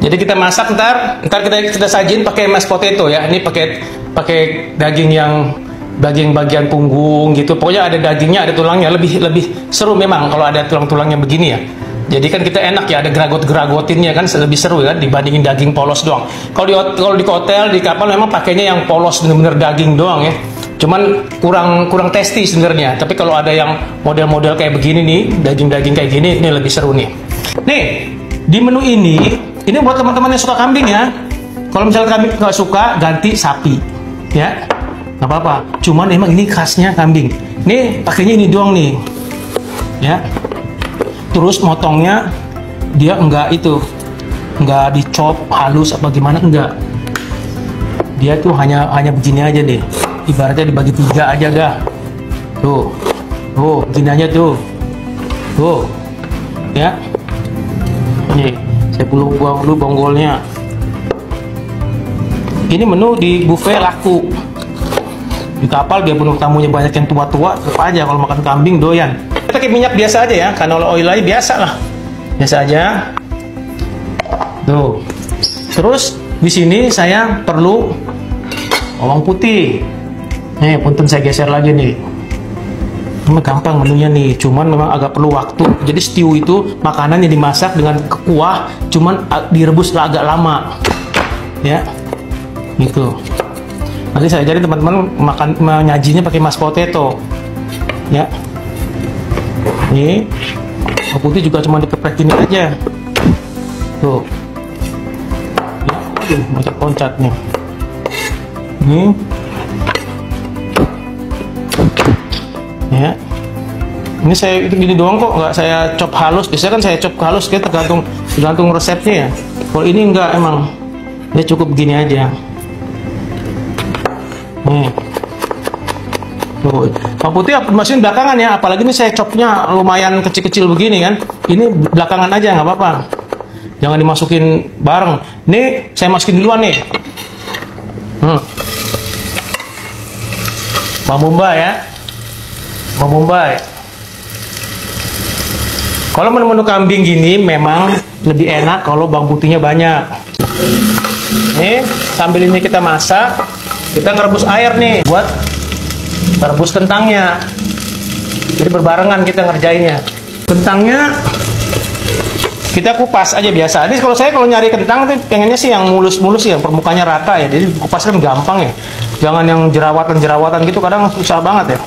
Jadi kita masak ntar kita sajin pakai mashed potato ya. Ini pakai daging yang bagian punggung gitu. Pokoknya ada dagingnya, ada tulangnya. Lebih seru memang kalau ada tulang-tulangnya begini ya. Jadi kan kita enak ya, ada geragot-geragotinnya kan, lebih seru ya dibandingin daging polos doang. Kalau di hotel, di kapal memang pakainya yang polos bener-bener daging doang ya. Cuman kurang tasty sebenarnya. Tapi kalau ada yang model-model kayak begini nih, daging-daging kayak gini, ini lebih seru nih. Nih, di menu ini buat teman-teman yang suka kambing ya. Kalau misalnya kambing nggak suka, ganti sapi ya. Nggak apa-apa. Cuman emang ini khasnya kambing. Nih, pakainya ini doang nih. Ya. Terus motongnya dia enggak dicop halus apa gimana, enggak. Dia tuh hanya begini aja deh. Ibaratnya dibagi 3 aja dah. Tuh, begini aja tuh. Tuh, ya. Nih, saya buang dulu bonggolnya. Ini menu di buffet laku. Di kapal dia penuh tamunya banyak yang tua-tua, tetap aja kalau makan kambing doyan. Kita pakai minyak biasa aja ya, canola oil aja biasa lah. Biasa aja. Tuh. Terus di sini saya perlu bawang putih. Nih, punten saya geser lagi nih. Ini gampang menunya nih, cuman memang agak perlu waktu. Jadi stew itu makanan yang dimasak dengan kuah, cuman direbus agak lama. Ya. Gitu. Nanti saya ajarin teman-teman menyajinya pakai mashed potato. Ya. Ini bawang putih juga cuma dikeprek gini aja. Tuh. Ya, loncat-loncat nih. Ini. Ya. Ini saya itu gini doang kok, nggak saya chop halus. Biasanya kan saya chop halus, kayak tergantung resepnya ya. Kalau ini enggak, emang dia cukup begini aja. Nih. Tuh. Bawang putih masukin belakangan ya, apalagi ini saya chopnya lumayan kecil-kecil begini kan. Ini belakangan aja, nggak apa-apa. Jangan dimasukin bareng. Nih, saya masukin duluan nih. Bawang bombay ya. Bawang bombay. Kalau menu-menu kambing gini memang lebih enak kalau bawang putihnya banyak. Nih, sambil ini kita masak, kita ngerebus air nih buat rebus kentangnya. Jadi berbarengan kita ngerjainnya. Kentangnya kita kupas aja biasa. Jadi kalau nyari kentang tuh pengennya sih yang mulus-mulus ya, permukaannya rata ya. Jadi kupas kan gampang ya. Jangan yang jerawatan-jerawatan gitu, kadang susah banget ya.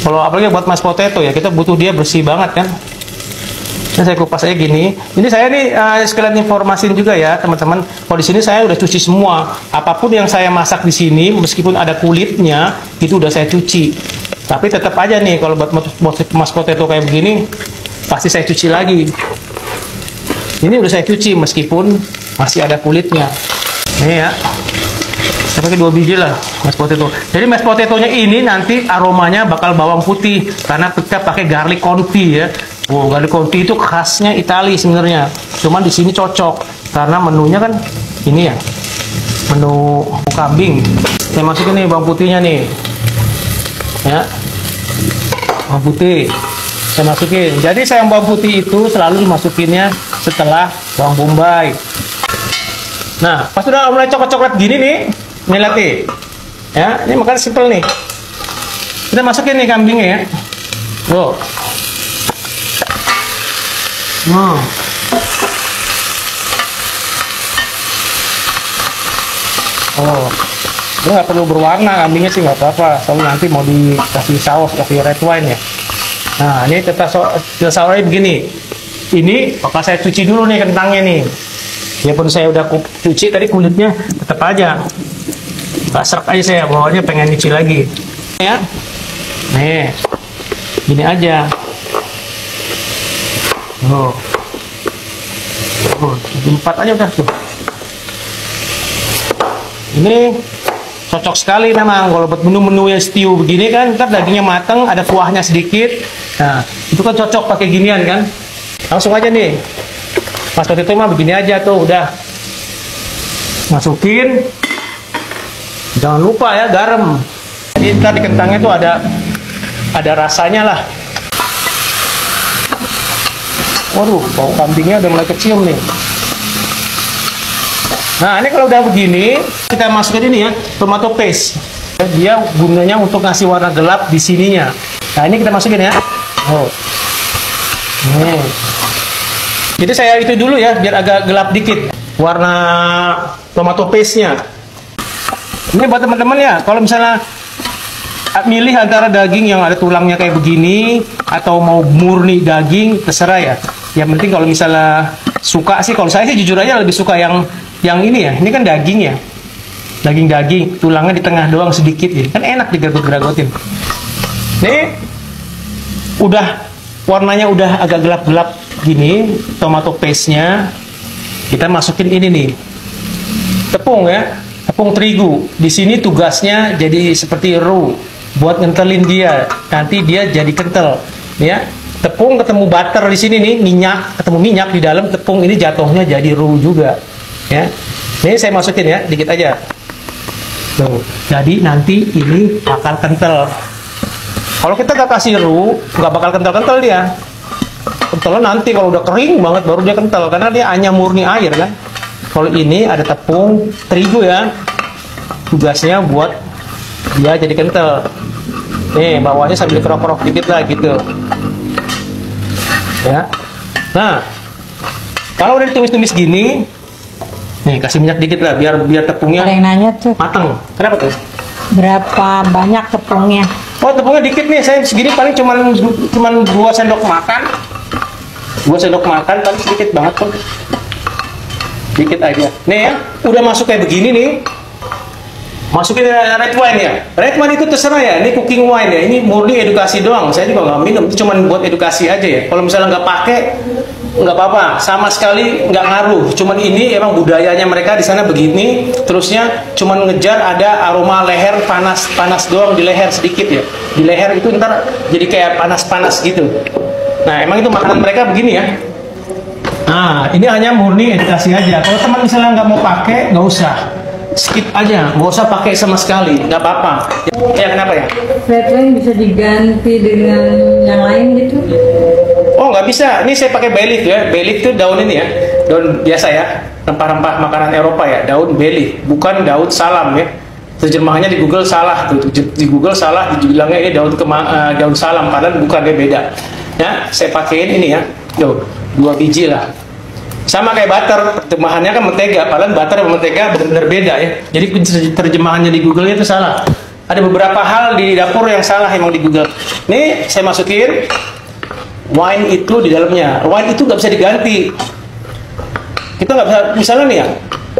Kalau apalagi buat mashed potato ya, kita butuh dia bersih banget kan. Nah, saya kupas aja gini. Ini saya nih sekalian informasiin juga ya teman-teman. Kalau di sini saya udah cuci semua. Apapun yang saya masak di sini, meskipun ada kulitnya, itu udah saya cuci. Tapi tetap aja nih kalau buat mashed potato kayak begini, pasti saya cuci lagi. Ini udah saya cuci meskipun masih ada kulitnya. Ini ya. Saya pakai 2 biji lah mashed potato. Jadi mashed potatonya ini nanti aromanya bakal bawang putih karena kita pakai garlic conti ya. Oh, garlic conti itu khasnya Italia sebenarnya. Cuman di sini cocok karena menunya kan ini ya. Menu kambing. Saya masukin nih bawang putihnya nih. Ya. Bawang putih. Saya masukin. Jadi sayang bawang putih itu selalu dimasukinnya setelah bawang bombay. Nah, pas udah mulai coklat-coklat gini nih, ini lihat nih. Ya, ini makan simple nih. Kita masukin nih kambingnya ya. Wow. Oh, ini nggak perlu berwarna kambingnya sih, nggak apa-apa. Soalnya nanti mau dikasih saus, kasih red wine ya. Nah, ini tetap sausnya begini. Ini bakal saya cuci dulu nih kentangnya nih. Walaupun saya udah cuci tadi kulitnya, tetap aja. Nggak serak aja saya, bawahnya pengen cuci lagi. Ya, nih, gini aja. Oh, 4 aja udah tuh. Ini cocok sekali memang kalau buat menu-menu yang stew begini kan, ntar dagingnya mateng, ada kuahnya sedikit. Nah, itu kan cocok pakai ginian kan. Langsung aja nih. Mashed potato mah begini aja tuh, udah. Masukin. Jangan lupa ya garam. Jadi ntar di kentangnya tuh ada rasanya lah. Waduh, bau kambingnya udah mulai kecium nih. Nah, ini kalau udah begini, kita masukin ini ya, tomato paste. Dia gunanya untuk ngasih warna gelap di sininya. Nah, ini kita masukin ya. Oh. Nih. Jadi saya itu dulu ya, biar agak gelap dikit warna tomato paste-nya. Ini buat teman-teman ya, kalau misalnya milih antara daging yang ada tulangnya kayak begini atau mau murni daging, terserah ya. Yang penting kalau misalnya suka sih, kalau saya sih jujur aja lebih suka yang ini ya. Ini kan daging ya, daging tulangnya di tengah doang sedikit ya, kan enak digragot-gragotin. Nih udah warnanya udah agak gelap-gelap gini, tomato paste-nya. Kita masukin ini nih, tepung ya, tepung terigu. Di sini tugasnya jadi seperti roux buat ngentelin dia, nanti dia jadi kental ya. Tepung ketemu butter di sini nih, minyak ketemu minyak di dalam tepung ini, jatuhnya jadi roux juga ya. Ini saya masukin ya, dikit aja tuh, jadi nanti ini bakal kental. Kalau kita gak kasih roux, nggak bakal kental-kental dia. Kentalnya nanti kalau udah kering banget baru dia kental, karena dia hanya murni air kan. Kalau ini ada tepung terigu ya, tugasnya buat dia jadi kental. Nih bawahnya sambil kerok-kerok dikit lah gitu ya. Nah, kalau udah ditumis-tumis gini, nih kasih minyak dikit lah biar tepungnya. Ada yang nanya tuh, mateng. Kenapa tuh? berapa banyak tepungnya? Oh, tepungnya dikit nih, saya segini paling cuman 2 sendok makan. 2 sendok makan paling sedikit banget kok. Dikit aja. Nih ya, udah masuk kayak begini nih. Masukin red wine ya. Red wine itu terserah ya, ini cooking wine ya. Ini murni edukasi doang. Saya juga nggak minum, itu cuma buat edukasi aja ya. Kalau misalnya nggak pakai, nggak apa-apa, sama sekali nggak ngaruh. Cuman ini emang budayanya mereka di sana begini. Terusnya cuman ngejar ada aroma leher panas doang di leher sedikit ya. Di leher itu ntar jadi kayak panas-panas gitu. Nah emang itu makanan mereka begini ya. Nah ini hanya murni edukasi aja. Kalau teman misalnya nggak mau pakai, nggak usah. Skip aja, nggak usah pakai sama sekali, nggak apa-apa. Ya kenapa ya? Red wine bisa diganti dengan yang lain gitu? Oh nggak bisa, ini saya pakai bay leaf ya. Bay leaf itu daun ini ya, daun biasa ya, rempah-rempah makanan Eropa ya, daun bay leaf, bukan daun salam ya. Terjemahannya di Google salah tuh, di Google salah dibilangnya ini daun salam, padahal bukan, dia beda. Ya, saya pakein ini ya, tuh 2 biji lah. Sama kayak butter, terjemahannya kan mentega, padahal butter dan mentega benar-benar beda ya. Jadi terjemahannya di Google itu salah. Ada beberapa hal di dapur yang salah emang di Google. Nih saya masukin wine itu di dalamnya. Wine itu nggak bisa diganti. Kita nggak bisa, misalnya nih ya,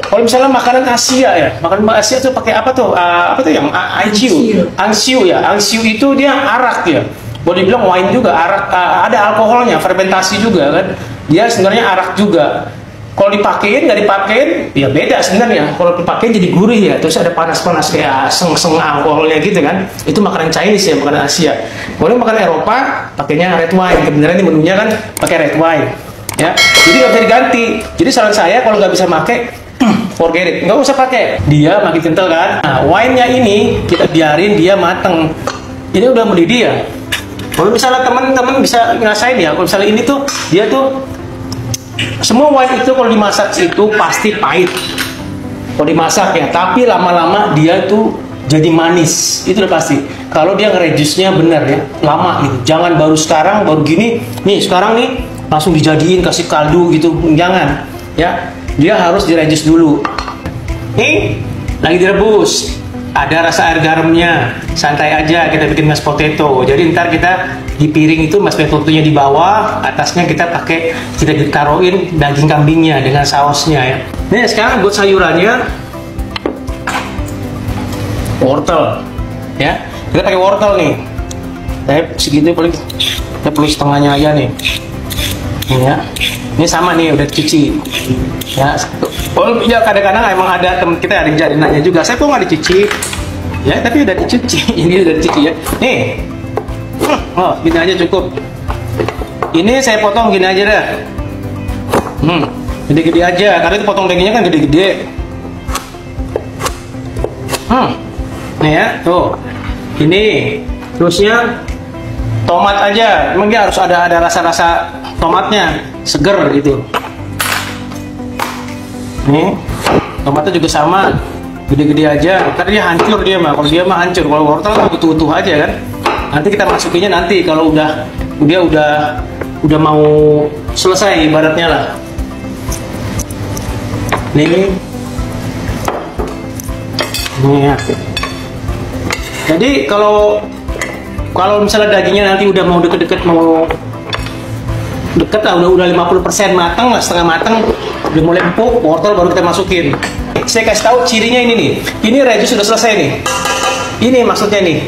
kalau misalnya makanan Asia ya, makanan Asia tuh pakai apa tuh? Apa tuh yang angsiu ya. Angsiu itu dia arak ya. Boleh dibilang wine juga, arak, ada alkoholnya, fermentasi juga kan. Dia sebenarnya arak juga. Kalau dipakein, nggak dipakein, ya beda sebenarnya. Kalau dipakein jadi gurih ya, terus ada panas-panas kayak seng-seng alkoholnya gitu kan. Itu makanan Chinese ya, makanan Asia. Kalau makanan Eropa, pakainya red wine. Kebenaran ini menunya kan pakai red wine. Ya, jadi nggak bisa diganti. Jadi saran saya kalau nggak bisa pakai, forget it, nggak usah pakai. Dia makin kental kan. Nah, wine-nya ini kita biarin dia mateng. Ini udah mendidih ya. Kalau misalnya teman-teman bisa ngerasain ya, kalau misalnya ini tuh dia tuh semua wine itu kalau dimasak itu pasti pahit. Kalau dimasak ya, tapi lama-lama dia tuh jadi manis. Itu udah pasti. Kalau dia ngerejusnya bener ya, lama gitu. Jangan baru sekarang, baru gini. Nih sekarang nih langsung dijadiin kasih kaldu gitu. Jangan ya. Dia harus direjus dulu. Nih lagi direbus. Ada rasa air garamnya, santai aja kita bikin mashed potato. Jadi ntar kita di piring itu mashed potato-nya di bawah, atasnya kita ditaruhin daging kambingnya dengan sausnya ya. Nih sekarang buat sayurannya, wortel ya. Kita pakai wortel nih. Saya segini paling, kita perlu setengahnya aja nih. Ya. Ini sama nih udah dicuci. Ya. Oh ya, kadang-kadang emang ada teman kita ada yang nanya juga, saya kok nggak dicuci ya, tapi udah dicuci. Ini udah dicuci ya. Nih, oh gini aja cukup. Ini saya potong gini aja dah. Gede-gede aja, karena itu potong dagingnya kan gede-gede. Nih ya, tuh. Ini terusnya tomat aja. Emang dia harus ada rasa-rasa tomatnya, seger gitu. Nih, Tomatnya juga sama, gede-gede aja. Karena dia hancur dia mah. Kalau dia mah hancur, kalau wortel kan utuh-utuh aja kan. Nanti kita masukinnya nanti kalau dia udah mau selesai ibaratnya lah. Nih ya. Jadi kalau misalnya dagingnya nanti udah mau deket-deket mau deket lah, udah 50% matang lah, setengah matang, udah mulai empuk, wortel baru kita masukin. Saya kasih tahu cirinya ini nih. Ini rebus sudah selesai nih. Ini maksudnya nih.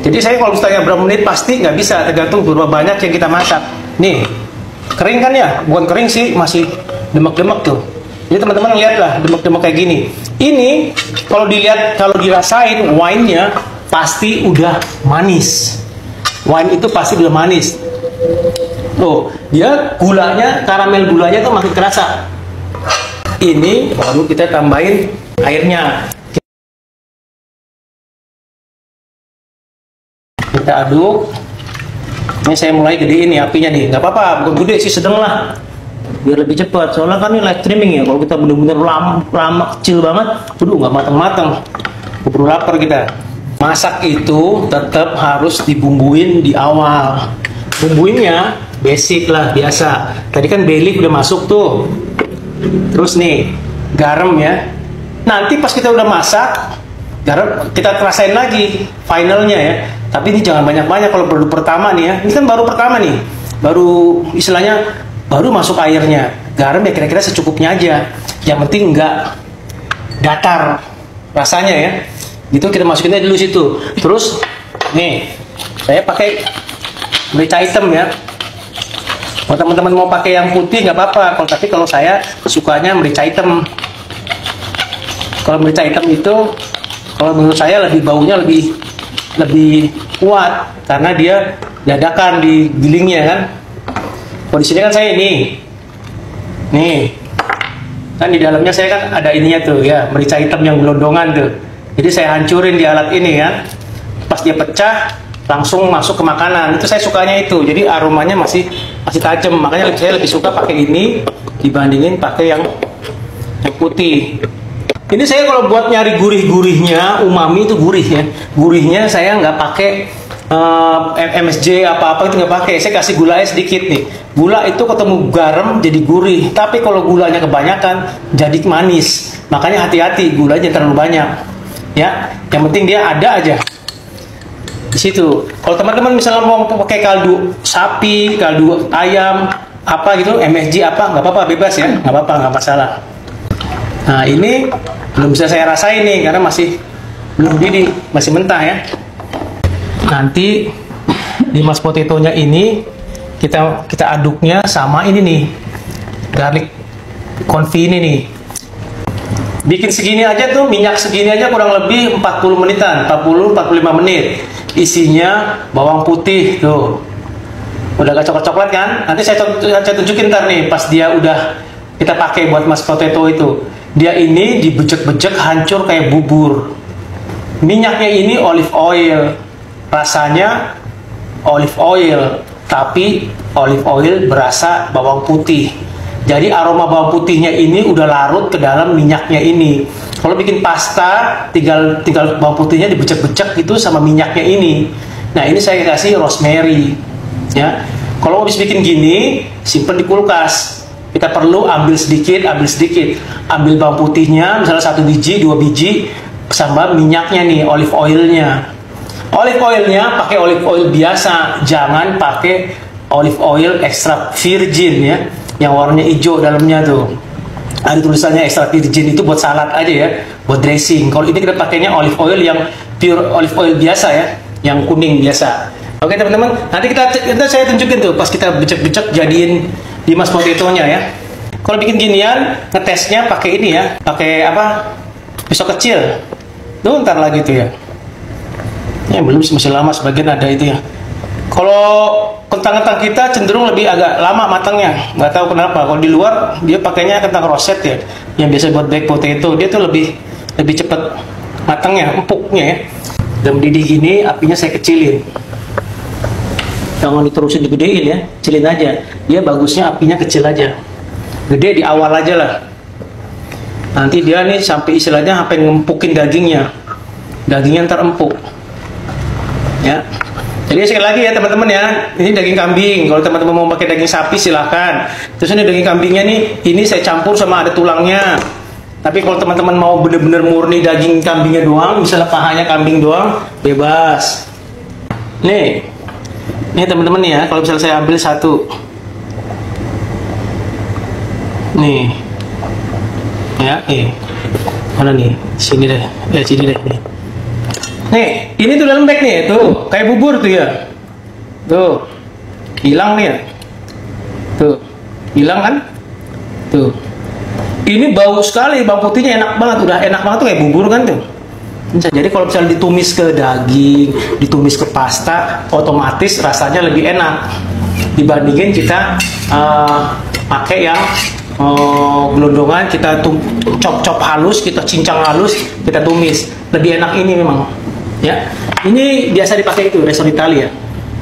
Jadi saya kalau misalnya berapa menit pasti nggak bisa, tergantung berapa banyak yang kita masak. Nih, kering kan ya? Bukan kering sih, masih demek-demek tuh. Jadi teman-teman lihatlah demek-demek kayak gini. Ini kalau dilihat, kalau dirasain wine-nya pasti udah manis. Wine itu pasti udah manis. Tuh, dia gulanya, karamel gulanya tuh makin kerasa. Ini baru kita tambahin airnya. Kita aduk. Ini saya mulai gedein nih apinya nih. Nggak apa-apa, bukan gede sih, sedang lah. Biar lebih cepat. Soalnya kan ini live streaming ya. Kalau kita bener-bener lama kecil banget, aduh nggak matang-matang. Keburu lapar kita. Masak itu tetap harus dibumbuin di awal. Bumbuinnya basic lah, biasa. Tadi kan bay leaf udah masuk tuh. Terus nih, garam ya. Nanti pas kita udah masak, garam kita rasain lagi finalnya ya. Tapi ini jangan banyak-banyak kalau baru pertama nih ya. Ini kan baru pertama nih. Baru istilahnya baru masuk airnya. Garam ya kira-kira secukupnya aja. Yang penting nggak datar rasanya ya. Gitu kita masukinnya dulu situ. Terus nih, saya pakai merica hitam ya. Kalau teman-teman mau pakai yang putih nggak apa-apa. Tapi kalau saya sukanya merica hitam. Kalau merica hitam itu, kalau menurut saya lebih baunya lebih kuat karena dia dadakan di gilingnya kan. Kalau di sini kan saya nih kan di dalamnya saya kan ada ininya tuh ya, merica hitam yang gelondongan tuh. Jadi saya hancurin di alat ini ya. Pas dia pecah langsung masuk ke makanan. Itu saya sukanya itu. Jadi aromanya masih tajam. Makanya saya lebih suka pakai ini dibandingin pakai yang putih. Ini saya kalau buat nyari gurih-gurihnya, umami itu gurih ya. Gurihnya saya nggak pakai MSG apa-apa itu nggak pakai. Saya kasih gulanya sedikit nih. Gula itu ketemu garam jadi gurih. Tapi kalau gulanya kebanyakan jadi manis. Makanya hati-hati gulanya terlalu banyak. Ya, yang penting dia ada aja di situ. Kalau teman-teman misalnya mau pakai kaldu sapi, kaldu ayam, apa gitu, MSG apa, nggak apa-apa, bebas ya, nggak apa-apa, nggak masalah. Nah ini belum bisa saya rasain nih karena masih belum didih, masih mentah ya. Nanti di mashed potato-nya ini kita aduknya sama ini nih, garlic confit ini nih. Bikin segini aja tuh, minyak segini aja kurang lebih 40 menitan, 40-45 menit. Isinya bawang putih tuh. Udah agak coklat-coklat kan? Nanti saya tunjukin ntar nih pas dia udah kita pakai buat mashed potato itu. Dia ini dibejek-bejek hancur kayak bubur. Minyaknya ini olive oil. Rasanya olive oil, tapi olive oil berasa bawang putih. Jadi aroma bawang putihnya ini udah larut ke dalam minyaknya ini. Kalau bikin pasta, tinggal bawang putihnya dibecek-becek itu sama minyaknya ini. Nah ini saya kasih rosemary. Ya, kalau habis bikin gini, simpen di kulkas. Kita perlu ambil sedikit. Ambil bawang putihnya, misalnya 1 biji, 2 biji, sama minyaknya nih, olive oilnya. Olive oilnya pakai olive oil biasa, jangan pakai olive oil extra virgin ya, yang warnanya hijau dalamnya tuh. Ada tulisannya extra virgin, itu buat salad aja ya, buat dressing. Kalau ini kita pakainya olive oil yang pure olive oil biasa ya, yang kuning biasa. Oke teman-teman, nanti saya tunjukin tuh pas kita becek-becek jadiin di mashed potato-nya ya. Kalau bikin ginian, ngetesnya pakai ini ya, pakai apa? Pisau kecil. Tuh ntar lagi tuh ya. Ya belum sih, masih lama, sebagian ada itu ya. Kalau kentang-kentang kita cenderung lebih agak lama matangnya, nggak tahu kenapa. Kalau di luar dia pakainya kentang roset ya, yang biasa buat baked potato, dia tuh lebih cepat matangnya, empuknya ya. Dan mendidih gini, apinya saya kecilin. Jangan diterusin digedein ya, kecilin aja. Dia bagusnya apinya kecil aja. Gede di awal aja lah. Nanti dia nih sampai istilahnya sampai ngempukin dagingnya ntar empuk ya. Jadi sekali lagi ya teman-teman ya, ini daging kambing. Kalau teman-teman mau pakai daging sapi silahkan. Terus ini daging kambingnya nih, ini saya campur sama ada tulangnya. Tapi kalau teman-teman mau bener-bener murni daging kambingnya doang, misalnya pahanya kambing doang, bebas. Nih teman-teman ya, kalau misalnya saya ambil satu, nih, ya, mana nih, sini deh, sini deh, nih. Nih, ini tuh lembek nih, tuh, kayak bubur tuh ya, tuh, hilang nih ya, tuh, hilang kan, tuh. Ini bau sekali, bawang putihnya enak banget, udah enak banget tuh kayak bubur kan tuh. Jadi kalau misalnya ditumis ke daging, ditumis ke pasta, otomatis rasanya lebih enak dibandingin kita pakai yang gelondongan, kita chop halus, kita cincang halus, kita tumis. Lebih enak ini memang. Ya, ini biasa dipakai itu resto Italia.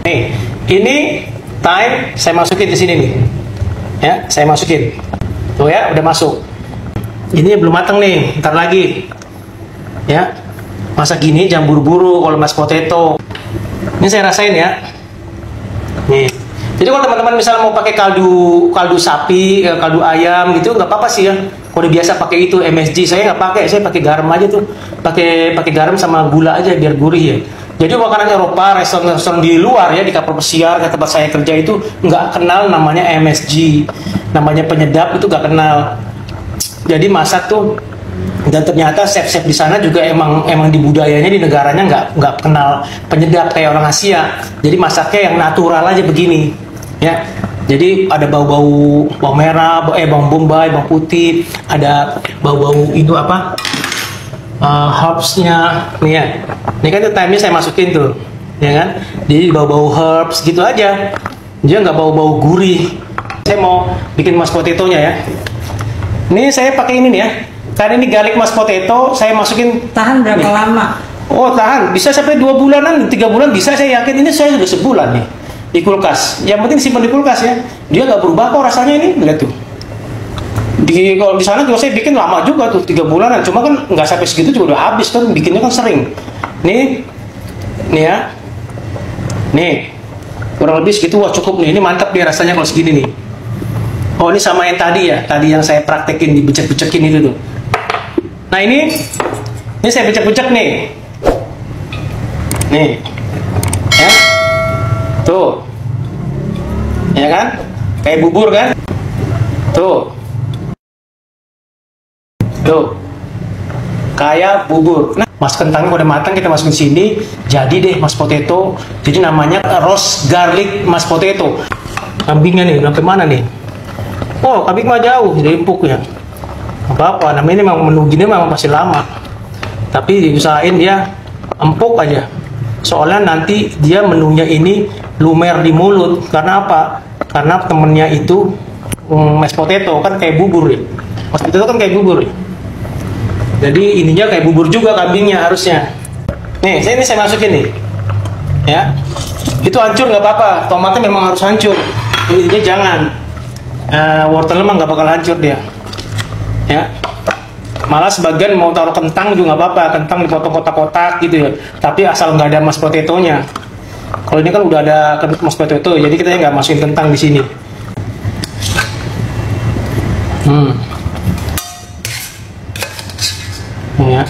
Nih, ini thyme saya masukin di sini nih. Ya, saya masukin. Tuh ya, udah masuk. Ini belum matang nih, ntar lagi. Ya, masa gini jangan buru-buru kalau mashed potato. Ini saya rasain ya. Nih. Jadi kalau teman-teman misalnya mau pakai kaldu sapi, kaldu ayam gitu nggak apa-apa sih ya. Kalau biasa pakai itu MSG, saya nggak pakai, saya pakai garam aja tuh, pakai garam sama gula aja biar gurih ya. Jadi makanan Eropa, restoran di luar ya, di kapal pesiar ke tempat saya kerja itu nggak kenal namanya MSG, namanya penyedap itu nggak kenal. Jadi masak tuh, dan ternyata chef-chef di sana juga emang di budayanya di negaranya nggak kenal penyedap kayak orang Asia. Jadi masaknya yang natural aja begini, ya. Jadi ada bau-bau bawang merah, bawang bombay, bawang putih, ada bau-bau itu apa? Herbsnya, nih ya. Ini kan thyme-nya saya masukin tuh, ya kan? Jadi bau-bau herbs gitu aja. Dia nggak bau-bau gurih. Saya mau bikin mashed potato-nya ya. Ini saya pakai ini nih ya. Karena ini garlic mashed potato, saya masukin. Tahan berapa lama? Oh tahan, bisa sampai 2 bulanan, 3 bulan bisa, saya yakin. Ini saya sudah sebulan nih di kulkas. Yang penting simpan di kulkas ya. Dia nggak berubah kok rasanya ini, lihat tuh. Kalau di sana juga saya bikin lama juga tuh, 3 bulanan. Cuma kan nggak sampai segitu juga udah habis kan, bikinnya kan sering. Nih ya, nih kurang lebih segitu, wah cukup nih. Ini mantap nih rasanya kalau segini nih. Oh ini sama yang tadi ya, tadi yang saya praktekin dibecek-becekin itu tuh. Nah ini saya becek-becek nih, ya, tuh, ya kan, kayak bubur kan, tuh, kayak bubur. Nah, mas kentangnya udah matang, kita masukin sini, jadi deh mashed potato. Jadi namanya roast garlic mashed potato. Kambingnya nih, sampai mana nih? Oh, kambing mah jauh, jadi empuk ya. Apa-apa, namanya memang menu gini memang masih lama. Tapi diusahain dia empuk aja. Soalnya nanti dia menunya ini lumer di mulut. Karena apa? Karena temennya itu mashed potato kan kayak bubur ya. Mashed potato kan kayak bubur ya. Jadi ininya kayak bubur juga kambingnya harusnya. Nih, ini saya masukin nih. Ya. Itu hancur nggak apa-apa. Tomatnya memang harus hancur. Ini jangan. Wortelnya mah nggak bakal hancur dia. Ya, malah sebagian mau taruh kentang juga nggak apa-apa, kentang dipotong kotak-kotak gitu ya, tapi asal nggak ada mashed potato-nya. Kalau ini kan udah ada mashed potato, jadi kita nggak masukin kentang di sini. Ya.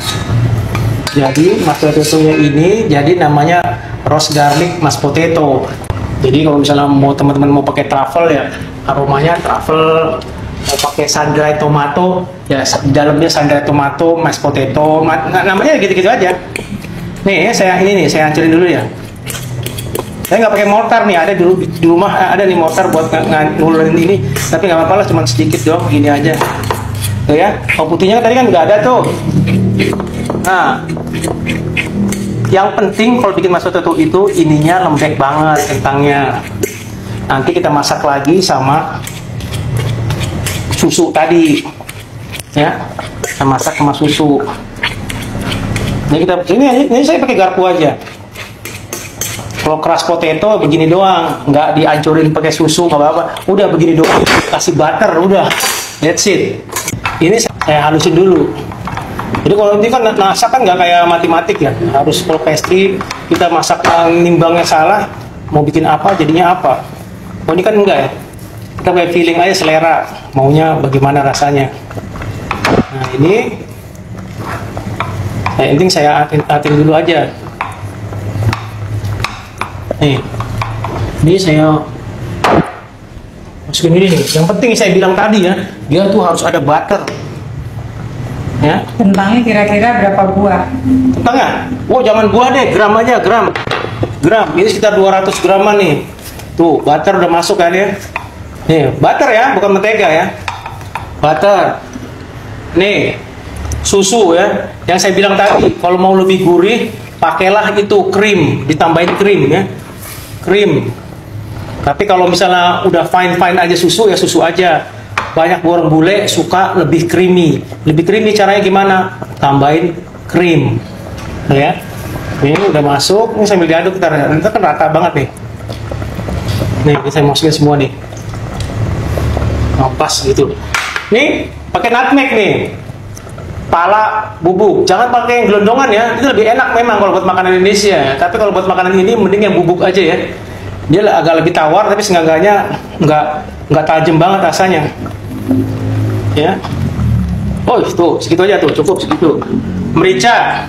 Jadi mashed potato-nya ini jadi namanya roast garlic mashed potato. Jadi kalau misalnya mau teman-teman mau pakai truffle ya, aromanya truffle. Mau pakai sun-dried tomato, ya di dalamnya sun-dried tomato, mashed potato, namanya gitu-gitu aja. Nih, saya hancurin dulu ya. Saya nggak pakai mortar nih, ada dulu di rumah ada nih mortar buat ngulurin ini, tapi nggak apa-apa lah, cuma sedikit doang, gini aja. Tuh ya, bawang putihnya tadi kan udah ada tuh. Nah, yang penting kalau bikin mashed potato itu ininya lembek banget kentangnya. Nanti kita masak lagi sama susu tadi, ya, kita masak sama susu. Ini saya pakai garpu aja. Kalau keras potato begini doang, nggak dihancurin pakai susu nggak apa-apa. Udah begini doang, kasih butter, udah, that's it. Ini saya halusin dulu. Jadi kalau ini kan masak kan nggak kayak matematik ya, harus kalau pastry kita masak nimbangnya salah, mau bikin apa jadinya apa. Oh ini kan enggak ya, kita kayak feeling aja selera, maunya bagaimana rasanya. Nah ini, yang penting saya atin dulu aja. Nih, ini saya masukin ini nih. Yang penting saya bilang tadi ya, dia tuh harus ada butter. Ya. Kentangnya kira-kira berapa buah? Kentangnya? Oh jangan buah deh, gram aja, gram. Ini sekitar 200 graman nih. Tuh, butter udah masuk kan ya. Nih, butter ya, bukan mentega ya. Butter. Nih, susu ya. Yang saya bilang tadi, kalau mau lebih gurih, pakailah itu krim, ditambahin krim ya. Krim. Tapi kalau misalnya udah fine aja susu ya susu aja. Banyak orang bule suka lebih creamy. Lebih creamy caranya gimana? Tambahin krim. Ya. Ini udah masuk, ini sambil diaduk kita kan rata banget nih. Nih, saya masukin semua nih. Nah, pas gitu. Nih, pakai nutmeg nih. Pala bubuk. Jangan pakai yang gelondongan ya. Itu lebih enak memang kalau buat makanan Indonesia. Tapi kalau buat makanan ini mending yang bubuk aja ya. Dia agak lebih tawar tapi seenggaknya nggak tajam banget rasanya. Ya. Oh, tuh, segitu aja tuh, cukup segitu. Merica.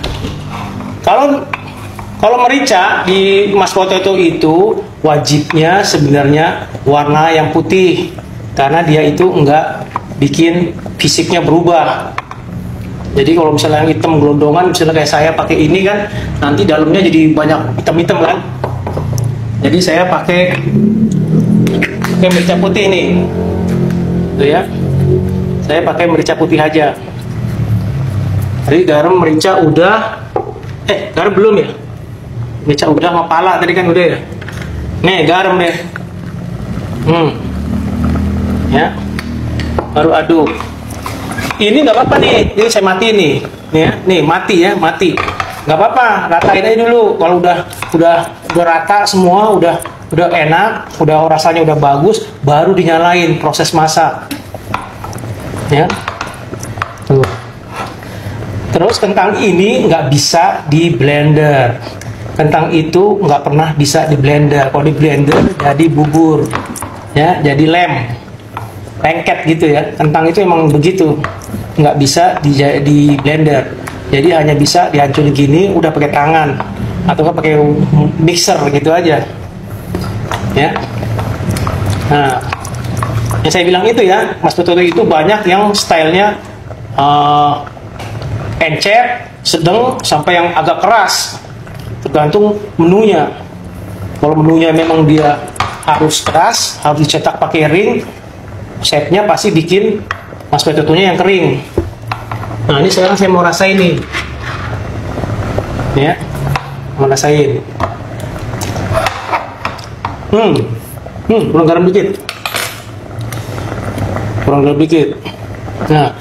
Kalau merica di mashed potato itu wajibnya sebenarnya warna yang putih karena dia itu enggak bikin fisiknya berubah. Jadi kalau misalnya yang hitam gelondongan, misalnya kayak saya pakai ini kan, nanti dalamnya jadi banyak hitam-hitam kan. Jadi saya pakai merica putih nih, tuh ya. Saya pakai merica putih aja. Jadi garam merica udah, garam belum ya? Merica udah sama pala tadi kan udah ya. Nih garam deh. Ya. Baru aduk. Ini nggak apa-apa nih. Ini saya mati nih. Nih ya, nih mati ya, mati. Nggak apa-apa, ratain aja dulu. Kalau udah rata semua, udah enak, udah rasanya udah bagus, baru dinyalain proses masak. Ya. Tuh. Terus kentang ini nggak bisa di blender. Kentang itu nggak pernah bisa di blender. Kalau di blender jadi bubur, ya, jadi lengket gitu ya. Kentang itu emang begitu, nggak bisa di blender. Jadi hanya bisa dihancurin gini, udah pakai tangan atau pakai mixer gitu aja. Ya. Nah, yang saya bilang itu ya, mashed potato itu banyak yang stylenya encer, sedang, sampai yang agak keras. Tergantung menunya. Kalau menunya memang dia harus keras, harus dicetak pakai ring, chefnya pasti bikin mashed potato-nya yang kering. Nah ini sekarang saya mau rasain nih. Ya, mau rasain. Kurang garam dikit. Nah,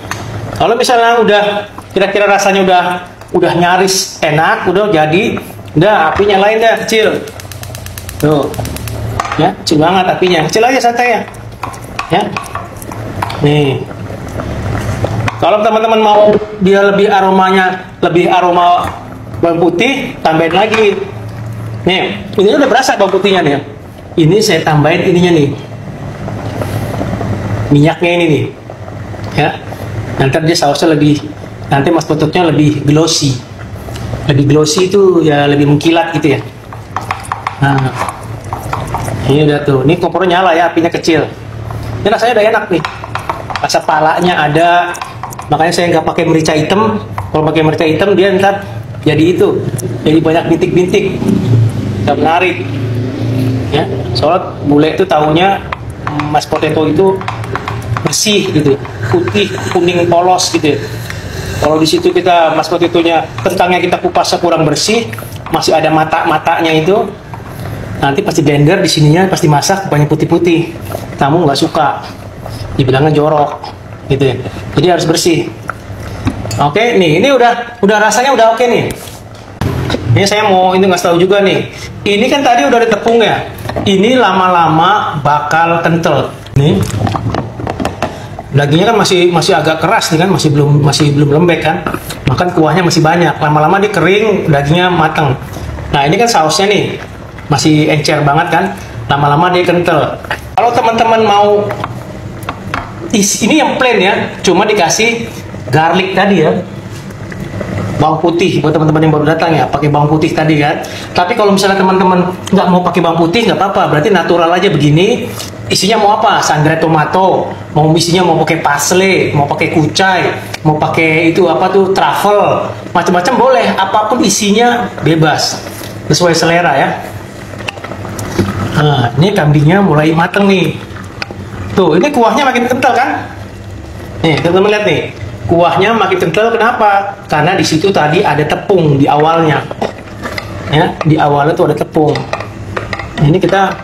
kalau misalnya udah kira-kira rasanya udah nyaris enak, udah jadi, udah api nyalain dah kecil. Tuh. Ya, kecil banget apinya. Kecil aja santai ya. Ya. Nih. Kalau teman-teman mau dia lebih aroma bawang putih, tambahin lagi. Nih, ini udah berasa bawang putihnya nih. Ini saya tambahin ininya nih. Minyaknya ini nih. Ya. Nanti dia sausnya nanti mashed potato-nya lebih glossy. Lebih glossy itu ya lebih mengkilat gitu ya. Nah. Ini udah tuh. Ini kompornya nyala ya, apinya kecil. Ini rasanya udah enak nih. Rasa palanya ada. Makanya saya nggak pakai merica hitam. Kalau pakai merica hitam dia ntar jadi itu, jadi banyak bintik-bintik, nggak menarik. Ya, soalnya bule itu taunya mashed potato itu bersih gitu, putih, kuning, polos gitu. Kalau di situ kita mashed potato-nya, kentangnya kita kupasnya kurang bersih, masih ada mata-matanya itu, nanti pasti blender di sininya pasti masak banyak putih-putih. Kamu nggak suka, dibilangnya jorok, gitu ya. Jadi harus bersih. Oke, nih ini udah rasanya udah oke nih. Ini saya mau ngasih tahu juga nih. Ini kan tadi udah ada tepungnya. Ini lama-lama bakal kental. Nih. Dagingnya kan masih agak keras nih kan, masih belum lembek kan. Makan kuahnya masih banyak. Lama-lama dia kering, dagingnya matang. Nah, ini kan sausnya nih masih encer banget kan. Lama-lama dia kental. Kalau teman-teman mau ini yang plain ya, cuma dikasih garlic tadi ya, bawang putih buat teman-teman yang baru datang ya, pakai bawang putih tadi kan. Tapi kalau misalnya teman-teman nggak mau pakai bawang putih nggak apa-apa, berarti natural aja begini. Isinya mau apa? Sandre tomato, mau isinya mau pakai parsley, mau pakai kucai, mau pakai itu apa tuh truffle, macam-macam boleh, apapun isinya bebas, sesuai selera ya. Nah, ini kambingnya mulai mateng nih. Tuh, ini kuahnya makin kental kan? Nih, teman-teman lihat nih. Kuahnya makin kental, kenapa? Karena di situ tadi ada tepung di awalnya. Ya, di awalnya tuh ada tepung. Nah, ini kita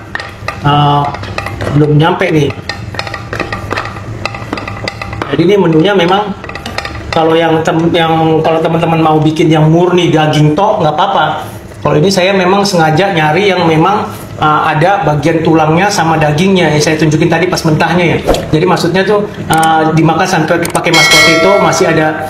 belum nyampe nih. Jadi ini menunya memang kalau kalau teman-teman mau bikin yang murni daging tok nggak apa-apa. Kalau ini saya memang sengaja nyari yang memang ada bagian tulangnya sama dagingnya yang saya tunjukin tadi pas mentahnya ya. Jadi maksudnya tuh dimakan sampai pakai mashed potato masih ada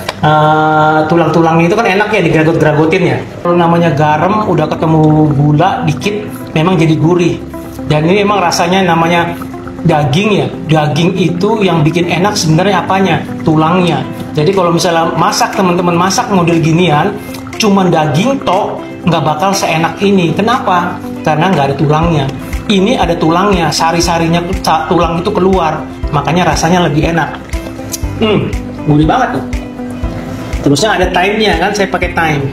tulang-tulangnya, itu kan enak ya digeragot-geragotin ya. Kalau namanya garam udah ketemu gula dikit memang jadi gurih. Dan ini memang rasanya namanya daging ya. Daging itu yang bikin enak sebenarnya apanya? Tulangnya. Jadi kalau misalnya masak, teman-teman masak model ginian cuman daging tok, nggak bakal seenak ini. Kenapa? Karena nggak ada tulangnya. Ini ada tulangnya, sari-sarinya tulang itu keluar, makanya rasanya lebih enak. Gurih banget tuh. Terusnya ada thyme-nya kan, saya pakai thyme.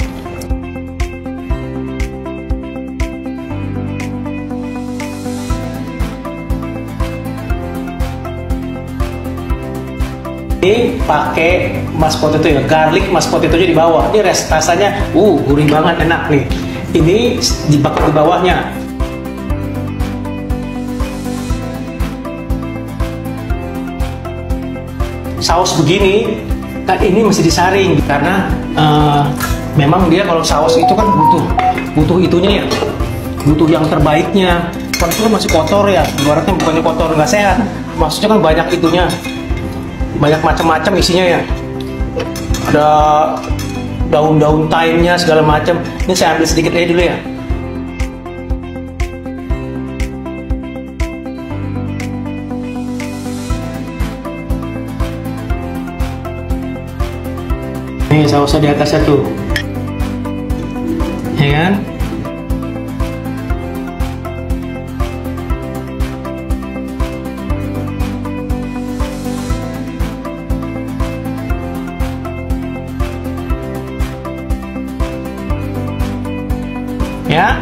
Ini pakai mashed potato ya, garlic mashed potato-nya di bawah. Ini rasanya gurih banget, enak nih. Ini dipakai di bawahnya. Saus begini, kan ini mesti disaring karena memang dia kalau saus itu kan butuh itunya ya, butuh yang terbaiknya. Kalau itu kan masih kotor ya, ibaratnya bukannya kotor nggak sehat, maksudnya kan banyak itunya. Banyak macam-macam isinya ya, ada daun-daun thyme-nya segala macam. Ini saya ambil sedikit aja dulu ya. Nih sausnya di atasnya tuh, ya kan? Ya,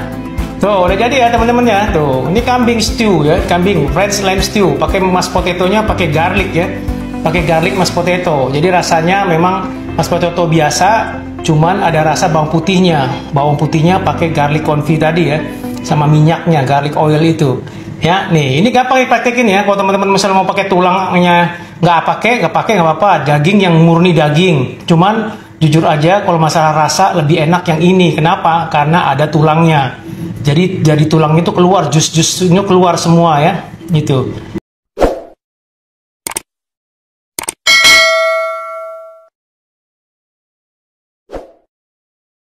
tuh udah jadi ya teman-teman ya. Tuh, ini kambing stew ya, kambing French lime stew, pakai mashed potato-nya pakai garlic ya, pakai garlic mashed potato. Jadi rasanya memang mashed potato biasa, cuman ada rasa bawang putihnya. Bawang putihnya pakai garlic confit tadi ya, sama minyaknya, garlic oil itu. Ya, nih ini gampang dipraktekin ya. Kalau teman-teman misalnya mau pakai tulangnya, nggak pakai nggak apa-apa. Daging yang murni daging, cuman jujur aja kalau masalah rasa lebih enak yang ini. Kenapa? Karena ada tulangnya. Jadi tulang itu keluar, jus-jusnya keluar semua ya. Gitu.